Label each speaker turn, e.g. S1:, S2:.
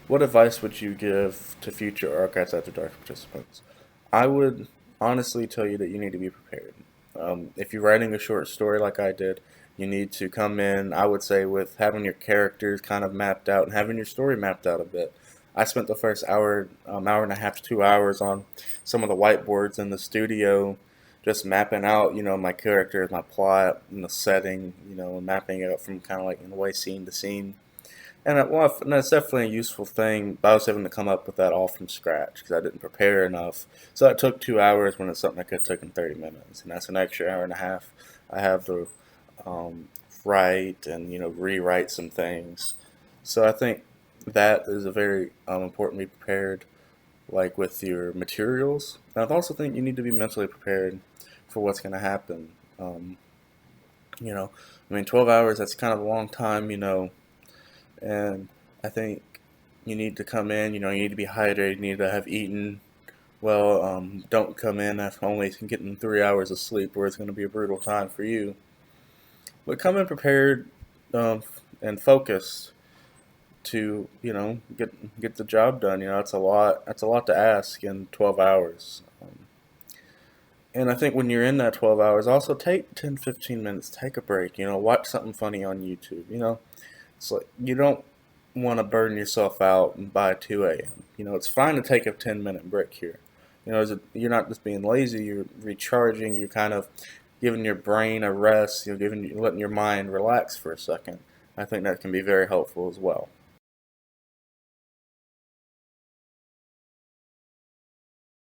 S1: What advice would you give to future Archives After Dark participants? I would honestly tell you that you need to be prepared. If you're writing a short story like I did, you need to come in, I would say, with having your characters kind of mapped out and having your story mapped out a bit. I spent the first hour and a half, 2 hours on some of the whiteboards in the studio, just mapping out, my characters, my plot, and the setting, mapping it up from kind of like in a way scene to scene. And that's definitely a useful thing. But I was having to come up with that all from scratch because I didn't prepare enough. So that took 2 hours when it's something that could have taken 30 minutes, and that's an extra hour and a half. I have to write and rewrite some things. So I think that is a very important to be prepared, like with your materials. And I also think you need to be mentally prepared for what's going to happen. Um, you know, 12 hours, that's kind of a long time, and I think you need to come in, you need to be hydrated, you need to have eaten well. Don't come in after only getting 3 hours of sleep, where it's going to be a brutal time for you. But come in prepared um, and focused to, get the job done. It's a lot. That's a lot to ask in 12 hours. And I think when you're in that 12 hours, also take 10, 15 minutes, take a break. Watch something funny on YouTube. It's like you don't want to burn yourself out by 2 a.m. It's fine to take a 10-minute break here. You're not just being lazy, you're recharging, you're kind of giving your brain a rest, letting your mind relax for a second. I think that can be very helpful as well.